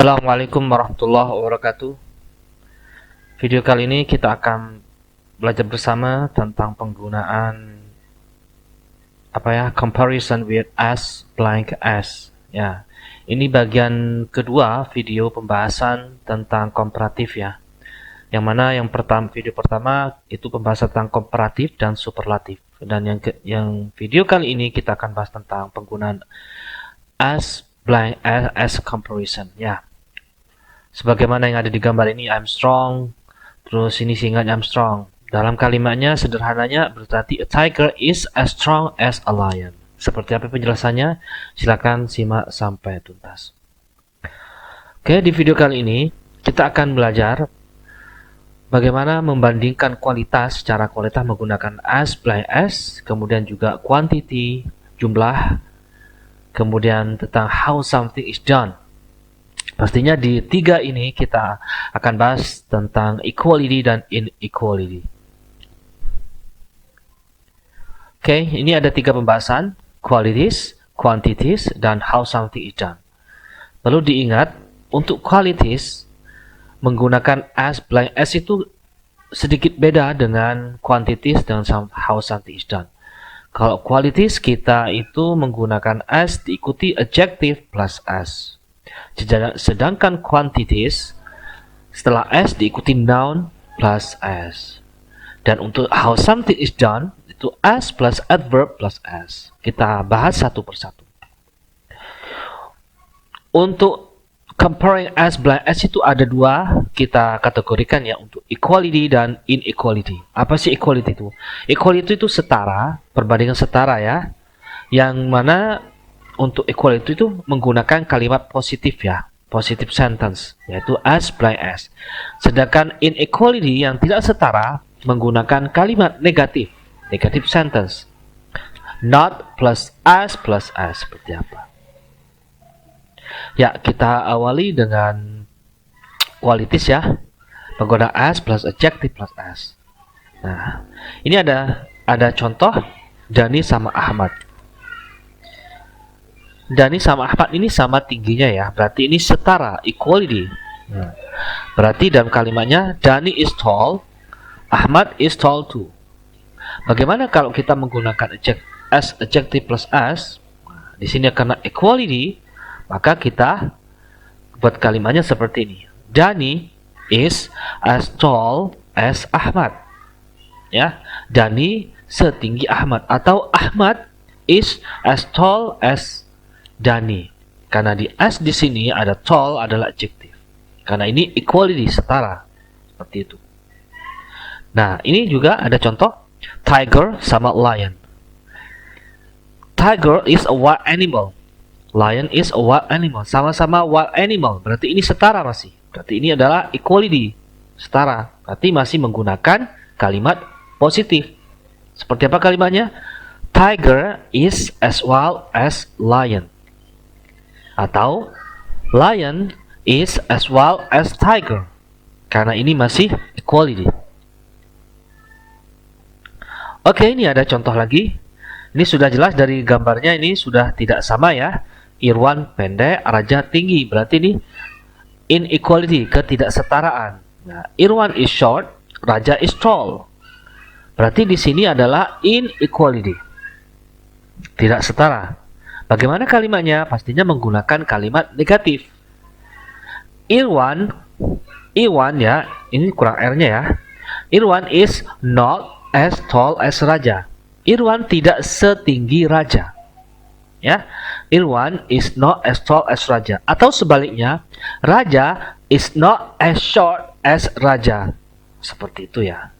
Assalamualaikum warahmatullahi wabarakatuh. Video kali ini kita akan belajar bersama tentang penggunaan comparison with as blank as. Ya, ini bagian kedua video pembahasan tentang komparatif ya. Yang mana video pertama itu pembahasan tentang komparatif dan superlatif. Dan yang video kali ini kita akan bahas tentang penggunaan as blank as comparison ya. Sebagaimana yang ada di gambar ini, I'm strong, terus ini singkatnya I'm strong. Dalam kalimatnya sederhananya berarti a tiger is as strong as a lion. Seperti apa penjelasannya? Silakan simak sampai tuntas. Oke, di video kali ini kita akan belajar bagaimana membandingkan kualitas secara kualitas menggunakan as blank as, kemudian juga quantity, jumlah, kemudian tentang how something is done. Pastinya di tiga ini kita akan bahas tentang equality dan inequality. Oke, ini ada tiga pembahasan, qualities, quantities, dan how something is done. Perlu diingat, untuk qualities, menggunakan as blank as itu sedikit beda dengan quantities dan how something is done. Kalau qualities kita itu menggunakan as diikuti adjective plus as. Sedangkan quantities setelah s diikuti noun plus s. Dan untuk how something is done itu as plus adverb plus s. Kita bahas satu persatu. Untuk comparing as blank as itu ada dua kita kategorikan ya, untuk equality dan inequality. Apa sih equality itu? Equality itu setara, perbandingan setara ya. Yang mana untuk equality itu menggunakan kalimat positif ya, positive sentence, yaitu as blank as. Sedangkan inequality yang tidak setara menggunakan kalimat negatif, negative sentence, not plus as seperti apa. Ya, kita awali dengan qualities ya, menggunakan as plus adjective plus as. Nah, ini ada contoh Dani sama Ahmad. Dani sama Ahmad ini sama tingginya ya, berarti ini setara, equality. Berarti dalam kalimatnya Dani is tall, Ahmad is tall too. Bagaimana kalau kita menggunakan as adjective plus as? Di sini karena equality, maka kita buat kalimatnya seperti ini. Dani is as tall as Ahmad. Ya, Dani setinggi Ahmad, atau Ahmad is as tall as Dani. Karena di as di sini ada tall adalah adjective. Karena ini equality, setara. Seperti itu. Nah, ini juga ada contoh tiger sama lion. Tiger is a wild animal. Lion is a wild animal. Sama-sama wild animal. Berarti ini setara masih. Berarti ini adalah equality, setara. Berarti masih menggunakan kalimat positif. Seperti apa kalimatnya? Tiger is as wild as lion. Atau lion is as wild as tiger. Karena ini masih equality. Oke, ini ada contoh lagi. Ini sudah jelas dari gambarnya, ini sudah tidak sama ya. Irwan pendek, Raja tinggi. Berarti ini inequality, ketidaksetaraan. Nah, Irwan is short, Raja is tall. Berarti di sini adalah inequality, tidak setara. Bagaimana kalimatnya? Pastinya menggunakan kalimat negatif. Irwan ya, ini kurang R-nya ya. Irwan is not as tall as Raja. Irwan tidak setinggi Raja. Ya, Irwan is not as tall as Raja. Atau sebaliknya, Raja is not as short as Raja. Seperti itu ya.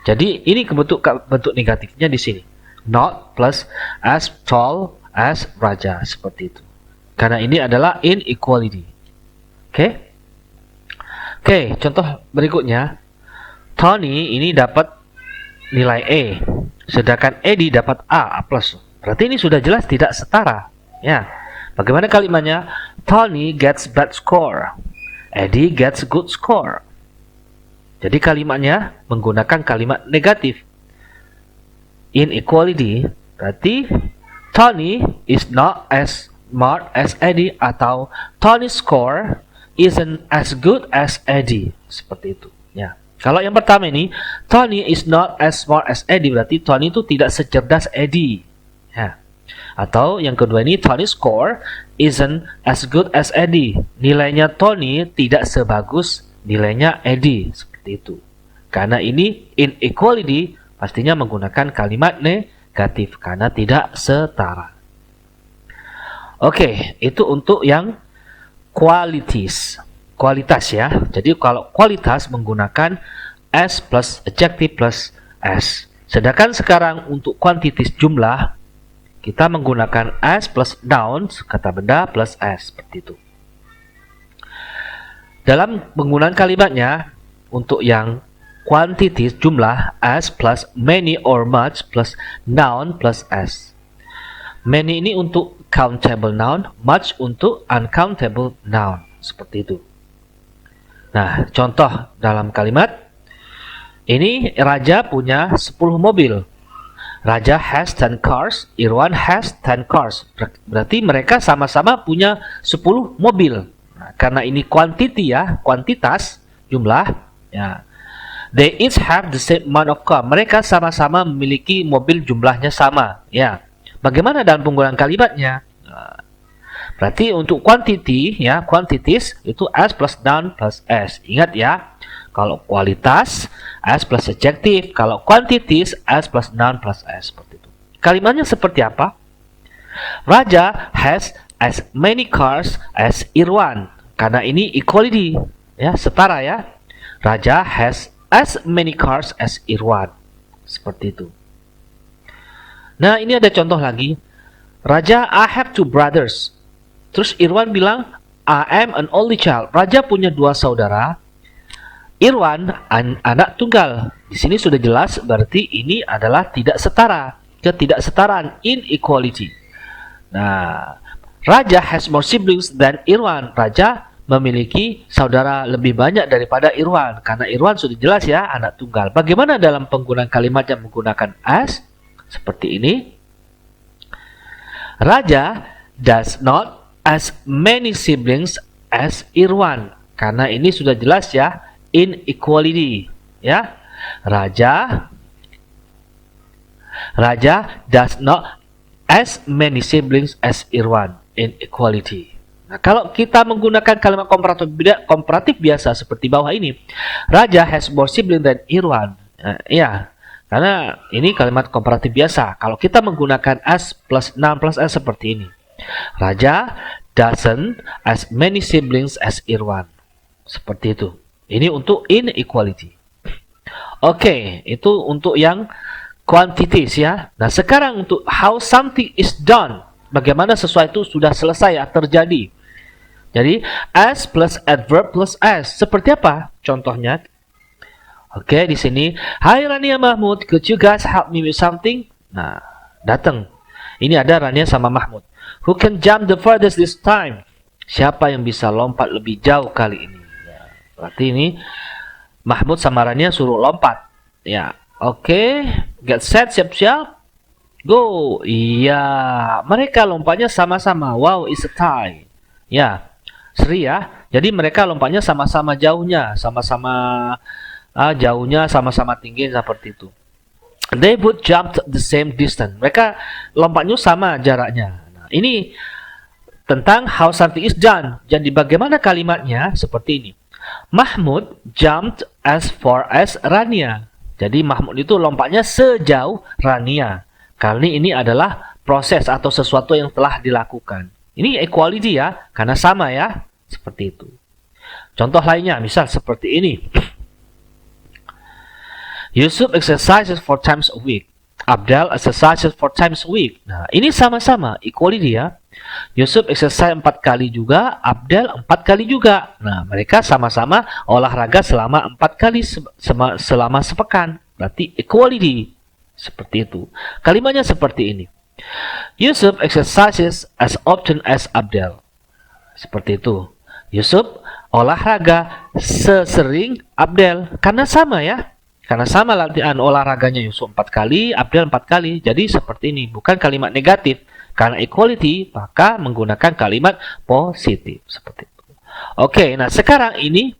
Jadi ini bentuk negatifnya di sini. Not plus as tall as Raja, seperti itu. Karena ini adalah inequality. Oke, contoh berikutnya. Tony ini dapat nilai E, sedangkan Eddie dapat A plus. Berarti ini sudah jelas tidak setara. Ya. Bagaimana kalimatnya? Tony gets bad score, Eddie gets good score. Jadi kalimatnya menggunakan kalimat negatif. Inequality, berarti Tony is not as smart as Eddie, atau Tony's score isn't as good as Eddie. Seperti itu. Ya. Kalau yang pertama ini, Tony is not as smart as Eddie, berarti Tony itu tidak secerdas Eddie. Ya. Atau yang kedua ini, Tony's score isn't as good as Eddie. Nilainya Tony tidak sebagus nilainya Eddie. Seperti itu. Karena ini inequality, pastinya menggunakan kalimat negatif karena tidak setara. Oke, itu untuk yang qualities. Kualitas ya. Jadi kalau kualitas menggunakan as plus adjective plus as. Sedangkan sekarang untuk quantities jumlah, kita menggunakan as plus nouns, kata benda plus as, seperti itu. Dalam penggunaan kalimatnya, untuk yang quantities jumlah, as plus many or much plus noun plus as. Many ini untuk countable noun, much untuk uncountable noun, seperti itu. Nah, contoh dalam kalimat ini, Raja punya 10 mobil. Raja has 10 cars, Irwan has 10 cars. Berarti mereka sama-sama punya 10 mobil. Nah, karena ini quantity ya, kuantitas, jumlah ya. They each have the same amount of car. Mereka sama-sama memiliki mobil, jumlahnya sama ya. Bagaimana dalam penggunaan kalimatnya? Nah, berarti untuk quantity ya, quantities itu as plus noun plus s. Ingat ya, kalau kualitas as plus adjective, kalau quantities as plus noun plus s, seperti itu. Kalimatnya seperti apa? Raja has as many cars as Irwan. Karena ini equality ya, setara ya. Raja has as many cars as Irwan. Seperti itu. Nah, ini ada contoh lagi. Raja, I have 2 brothers. Terus Irwan bilang, I am an only child. Raja punya 2 saudara. Irwan anak tunggal. Di sini sudah jelas, berarti ini adalah tidak setara. Ketidaksetaraan, inequality. Nah, Raja has more siblings than Irwan. Raja memiliki saudara lebih banyak daripada Irwan. Karena Irwan sudah jelas ya, anak tunggal. Bagaimana dalam penggunaan kalimat yang menggunakan as? Seperti ini. Raja does not as many siblings as Irwan. Karena ini sudah jelas ya, inequality ya. Raja does not as many siblings as Irwan. Inequality. Nah, kalau kita menggunakan kalimat komparatif biasa seperti bawah ini, Raja has more siblings than Irwan. Ya, karena ini kalimat komparatif biasa. Kalau kita menggunakan as plus noun plus s seperti ini, Raja doesn't as many siblings as Irwan. Seperti itu. Ini untuk inequality. Oke, itu untuk yang quantities ya. Nah, sekarang untuk how something is done. Bagaimana sesuatu sudah selesai ya, terjadi. Jadi, as plus adverb plus as. Seperti apa contohnya? Oke, di sini, Hai Rania Mahmud, could you guys help me with something? Nah, datang. Ini ada Rania sama Mahmud. Who can jump the furthest this time? Siapa yang bisa lompat lebih jauh kali ini? Ya, berarti ini Mahmud sama Rania suruh lompat. Ya, oke. Get set, siap-siap. Go. Iya, mereka lompatnya sama-sama. Wow, it's a tie. Ya, seri ya. Jadi mereka lompatnya sama-sama jauhnya, sama-sama jauhnya, sama-sama tinggi seperti itu. They both jumped the same distance. Mereka lompatnya sama jaraknya. Nah, ini tentang how something is done. Jadi bagaimana kalimatnya? Seperti ini. Mahmud jumped as far as Rania. Jadi Mahmud itu lompatnya sejauh Rania. Karena ini adalah proses atau sesuatu yang telah dilakukan. Ini equality ya, karena sama ya. Seperti itu. Contoh lainnya, misal seperti ini. Yusuf exercises 4 times a week. Abdel exercises 4 times a week. Nah, ini sama-sama, equality ya. Yusuf exercise 4 kali juga, Abdel 4 kali juga. Nah, mereka sama-sama olahraga selama 4 kali selama sepekan. Berarti equality. Seperti itu. Kalimatnya seperti ini. Yusuf exercises as often as Abdel. Seperti itu. Yusuf olahraga sesering Abdel. Karena sama ya. Karena sama latihan olahraganya Yusuf 4 kali, Abdel 4 kali. Jadi seperti ini. Bukan kalimat negatif. Karena equality, maka menggunakan kalimat positif. Seperti itu. Oke, nah sekarang ini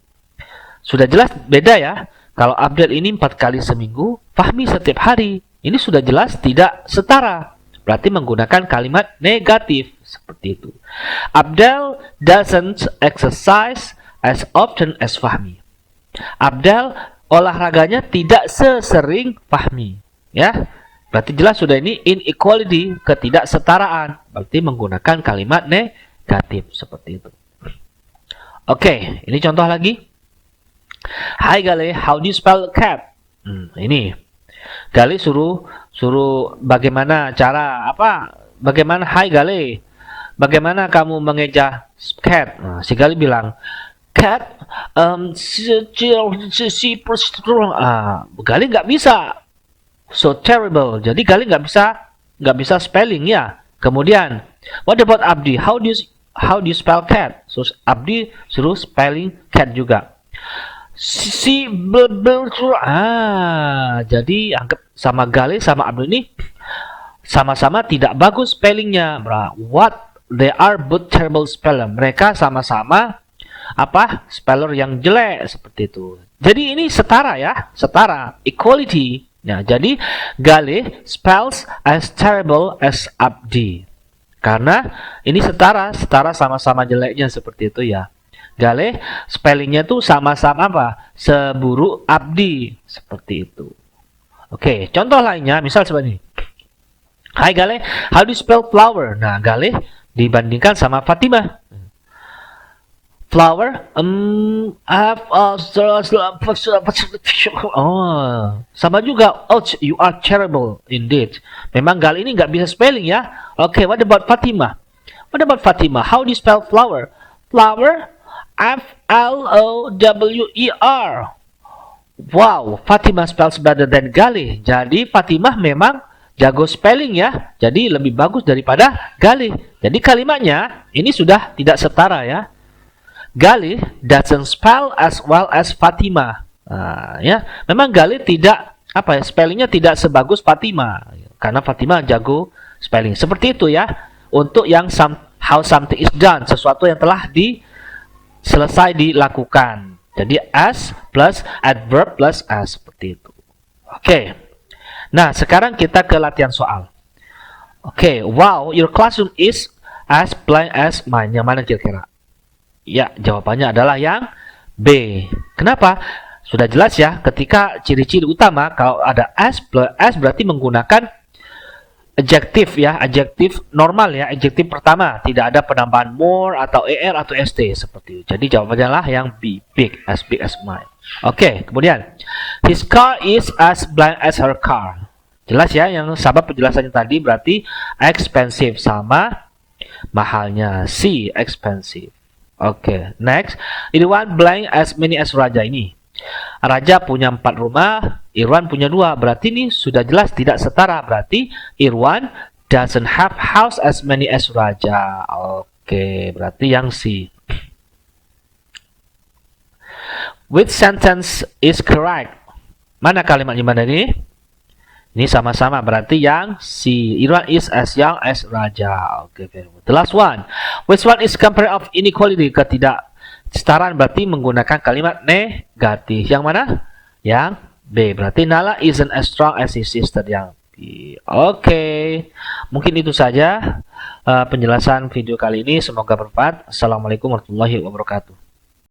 sudah jelas beda ya. Kalau Abdel ini 4 kali seminggu, Fahmi setiap hari. Ini sudah jelas tidak setara. Berarti menggunakan kalimat negatif seperti itu. Abdel doesn't exercise as often as Fahmi. Abdel olahraganya tidak sesering Fahmi. Ya, berarti jelas sudah ini inequality, ketidaksetaraan. Berarti menggunakan kalimat negatif seperti itu. Oke, ini contoh lagi. Hi Gale, how do you spell cat? Ini Gale suruh bagaimana cara bagaimana Hi Gale, bagaimana kamu mengeja cat? Nah, si Gale bilang cat Gale nggak bisa, so terrible. Jadi Gale nggak bisa spelling ya. Kemudian what about Abdi? How do you spell cat? So Abdi suruh spelling cat juga. Jadi anggap sama Gale sama Abdul ini sama-sama tidak bagus spellingnya. What? They are both terrible speller. Mereka sama-sama speller yang jelek seperti itu. Jadi ini setara ya, setara, equality. Nah, jadi Gale spells as terrible as Abdi. Karena ini setara sama-sama jeleknya seperti itu ya. Gale spellingnya tuh sama-sama seburuk Abdi seperti itu. Oke, contoh lainnya misal seperti ini. Hai Gale, how do you spell flower? Nah, Gale dibandingkan sama Fatimah. Flower, sama juga. Oh, you are terrible indeed. Memang Gale ini nggak bisa spelling ya. Oke, what about Fatimah? What about Fatimah? How do you spell flower? Flower, Flower. Wow, Fatimah spells better than Gale. Jadi Fatimah memang jago spelling ya. Jadi lebih bagus daripada Gale. Jadi kalimatnya ini sudah tidak setara ya. Gale doesn't spell as well as Fatimah. Nah, ya, memang Gale tidak spellingnya tidak sebagus Fatimah karena Fatimah jago spelling. Seperti itu ya. Untuk yang how something is done, sesuatu yang telah selesai dilakukan. Jadi as plus adverb plus as seperti itu. Oke. Nah, sekarang kita ke latihan soal. Oke, wow, your classroom is as blank as mine. Yang mana kira-kira? Ya, jawabannya adalah yang B. Kenapa? Sudah jelas ya, ketika ciri-ciri utama kalau ada as plus as berarti menggunakan adjektif ya, adjektif normal ya, adjektif pertama, tidak ada penambahan more atau er atau st seperti itu. Jadi jawabannya lah yang B, big as mine. Oke, kemudian his car is as blank as her car. Jelas ya, yang sama penjelasannya tadi berarti expensive sama mahalnya, C expensive. Oke, next, Irwan blank as many as Raja. Ini Raja punya 4 rumah, Irwan punya 2. Berarti ini sudah jelas tidak setara. Berarti Irwan doesn't have house as many as Raja. Oke, berarti yang C. Which sentence is correct? Mana kalimatnya mana ini? Ini sama-sama berarti yang C. Irwan is as young as Raja. Oke, the last one. Which one is compare of inequality? Ketidaksetaraan berarti menggunakan kalimat negatif. Yang mana? Yang B. Berarti Nala isn't as strong as his sister. Yang B. Oke. Mungkin itu saja penjelasan video kali ini. Semoga bermanfaat. Assalamualaikum warahmatullahi wabarakatuh.